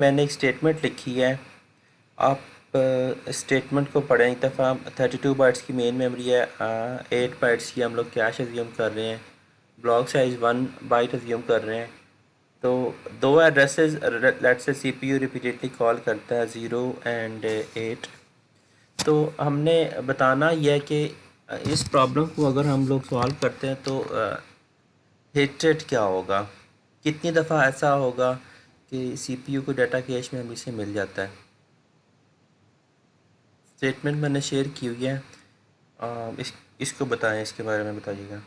मैंने एक स्टेटमेंट लिखी है। आप स्टेटमेंट को पढ़ें एक दफ़ा। 32 बाइट्स की मेन मेमोरी है, 8 बाइट्स की हम लोग कैश एज्यूम कर रहे हैं, ब्लॉक साइज़ 1 बाइट एज्यूम कर रहे हैं। तो दो addresses let's say CPU repeatedly call करता है 0 एंड 8। तो हमने बताना यह है कि इस प्रॉब्लम को अगर हम लोग सॉल्व करते हैं तो हिट रेट क्या होगा, कितनी दफ़ा ऐसा होगा कि सीपीयू को डाटा कैश मेमोरी से मिल जाता है। स्टेटमेंट मैंने शेयर की हुई है। इसको बताएं, इसके बारे में बताइएगा।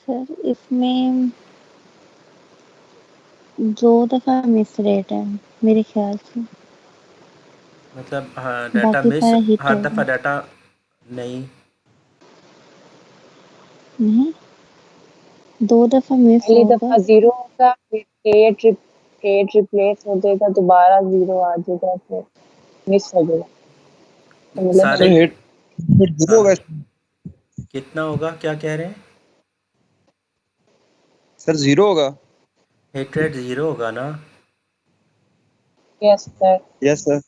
सर इसमें 2 दफ़ा मिस रेट है मेरे ख्याल से, मतलब हाँ, डाटा बाकी मिस सारा हिट हर होगा। दफ़ा डाटा नहीं। नहीं, 2 दफ़ा मिस पहली होगा। दफा 0 होगा, फिर 8 रिप्लेस हो जाएगा, दोबारा 0 आ जाएगा, फिर मिस हो जाएगा। तो मतलब सारे सर हिट हिट जीरो हाँ, होगा। कितना होगा, क्या कह रहे हैं? सर जीरो होगा। हिट रेट ज़ीरो होगा ना? Yes sir. Yes sir.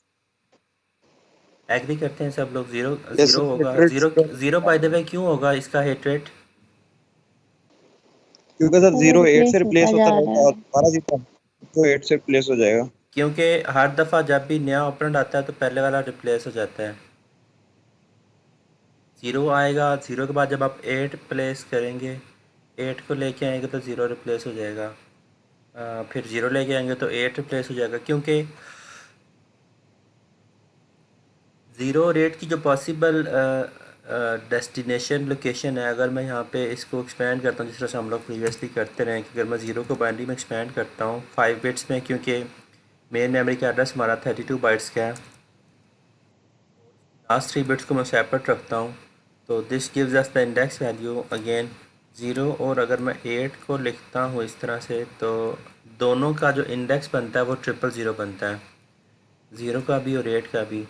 Agree करते हैं सब लोग, ज़ीरो यस ज़ीरो सर होगा। Hit rate zero zero zero by the way क्यों होगा इसका हिट रेट? क्योंकि सर सर वो 0 8 से रिप्लेस रिप्लेस होता होता जा रहा रहेगा और है। दोबारा 0 तो 8 से रिप्लेस हो जाएगा। क्योंकि हर दफ़ा जब भी नया ऑपरेंड आता है तो पहले वाला रिप्लेस हो जाता है। ज़ीरो आएगा, ज़ीरो के बाद जब आप 8 प्लेस करेंगे, 8 को लेके आएंगे तो ज़ीरो रिप्लेस हो जाएगा। फिर ज़ीरो लेके आएंगे तो 8 रिप्लेस हो जाएगा, क्योंकि ज़ीरो और 8 की जो पॉसिबल डेस्टिनेशन लोकेशन है, अगर मैं यहाँ पे इसको एक्सपेंड करता हूँ जिस तरह से हम लोग प्रीवियसली करते रहे, कि अगर मैं ज़ीरो को बाइनरी में एक्सपेंड करता हूँ 5 बिट्स में, क्योंकि मेन मेमोरी का एड्रेस हमारा 32 बाइट्स का है, लास्ट 3 बिट्स को मैं सेपरेट रखता हूँ, तो this gives us the index value again 0। और अगर मैं 8 को लिखता हूँ इस तरह से, तो दोनों का जो इंडेक्स बनता है वो 000 बनता है, 0 का भी और 8 का भी।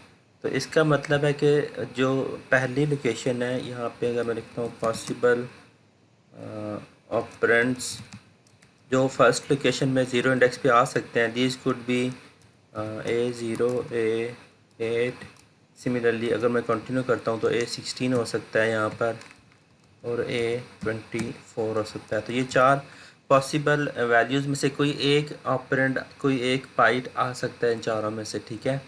तो इसका मतलब है कि जो पहली लोकेशन है यहाँ पे, अगर मैं लिखता हूँ पॉसिबल ऑपरेंड्स जो फर्स्ट लोकेशन में ज़ीरो इंडेक्स पे आ सकते हैं, these could be A0 A8। Similarly अगर मैं कंटिन्यू करता हूँ तो A16 हो सकता है यहाँ पर, और A24 हो सकता है। तो ये 4 पॉसिबल वैल्यूज़ में से कोई एक ऑपरेंड, कोई एक बाइट आ सकता है इन चारों में से, ठीक है।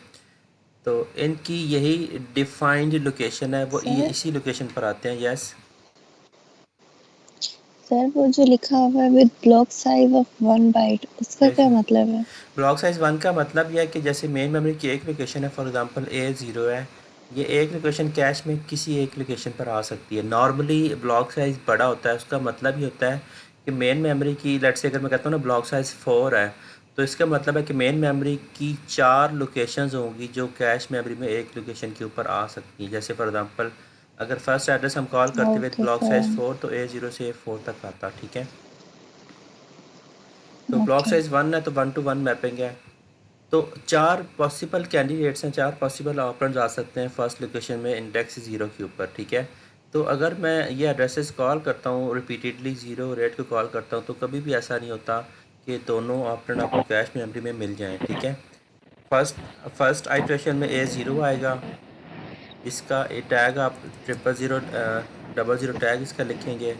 तो इनकी यही डिफाइंड लोकेशन है, वो ये सर इसी लोकेशन पर आते हैं। यस। सर वो जो लिखा हुआ है with block size of 1 byte, उसका क्या मतलब है? ब्लॉक साइज़ 1 का मतलब यह है कि जैसे मेन मेमोरी की एक लोकेशन है, फॉर एग्जांपल A0 है, ये एक लोकेशन कैश में किसी एक लोकेशन पर आ सकती है। नॉर्मली ब्लॉक साइज़ बड़ा होता है, उसका मतलब ये होता है कि मेन मेमोरी की, लेट्स से अगर मैं कहता हूँ ना ब्लॉक साइज़ 4 है, तो इसका मतलब है कि मेन मेमोरी की 4 लोकेशंस होंगी जो कैश मेमोरी में एक लोकेशन के ऊपर आ सकती हैं। जैसे फॉर एग्जांपल अगर फर्स्ट एड्रेस हम कॉल करते हुए ओके ब्लॉक साइज़ सर, 4, तो A0 से A4 तक आता, ठीक है। तो ब्लॉक ओके। साइज़ 1 है तो 1 to 1 मैपिंग है। तो 4 पॉसिबल कैंडिडेट्स हैं, 4 पॉसिबल ऑपरेंड्स आ सकते हैं फर्स्ट लोकेशन में इंडेक्स 0 के ऊपर, ठीक है। तो अगर मैं ये एड्रेसेस कॉल करता हूँ रिपीटेडली, 0 और 8 को कॉल करता हूँ, तो कभी भी ऐसा नहीं होता कि दोनों ऑपरेंड आपको कैश मेमोरी में मिल जाएं, ठीक है। फर्स्ट फर्स्ट आइट्रेशन में A0 आएगा, इसका ए टैग आप 000 टैग इसका लिखेंगे।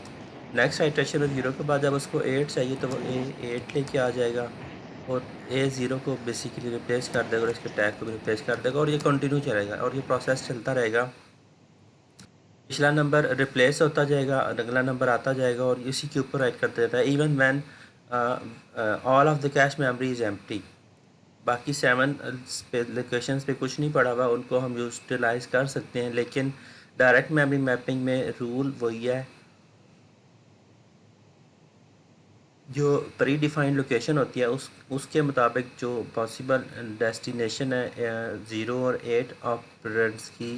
नेक्स्ट आइट्रेशन में 0 के बाद जब उसको 8 चाहिए तो वो A8 लेके आ जाएगा, और A0 को बेसिकली रिप्लेस कर देगा और इसके टैग को भी रिप्लेस कर देगा, और ये कंटिन्यू चलेगा और ये प्रोसेस चलता रहेगा। पिछला नंबर रिप्लेस होता जाएगा, अगला नंबर आता जाएगा और इसी के ऊपर राइट करता जाता है, even when all of the cache memory is empty. बाकी 7 लोकेशंस पे कुछ नहीं पड़ा हुआ, उनको हम यूटिलाइज़ कर सकते हैं, लेकिन डायरेक्ट मेमोरी मैपिंग में रूल वही है, जो प्री डिफाइंड लोकेशन होती है उसके मुताबिक जो पॉसिबल डेस्टिनेशन है 0 और 8 ऑपरेंड्स की,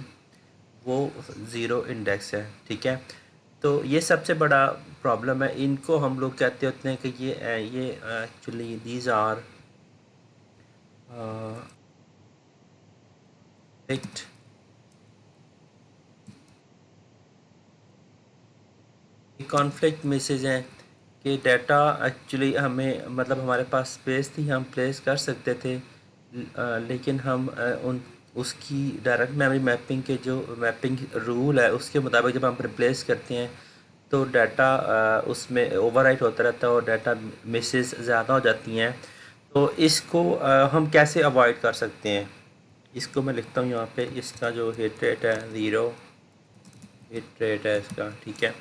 वो 0 इंडेक्स है, ठीक है। तो ये सबसे बड़ा प्रॉब्लम है। इनको हम लोग कहते होते हैं कि ये actually these are it conflict message हैं कि डाटा एक्चुअली हमें मतलब हमारे पास स्पेस थी, हम प्लेस कर सकते थे, लेकिन हम उन उसकी डायरेक्ट मेमोरी मैपिंग के जो मैपिंग रूल है उसके मुताबिक जब हम रिप्लेस करते हैं तो डाटा उसमें ओवरराइट होता रहता है और डाटा मिसेस ज़्यादा हो जाती हैं। तो इसको हम कैसे अवॉइड कर सकते हैं? इसको मैं लिखता हूँ यहाँ पे, इसका जो हिट रेट है 0 हिट रेट है इसका, ठीक है।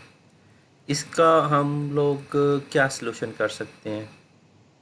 इसका हम लोग क्या सलूशन कर सकते हैं?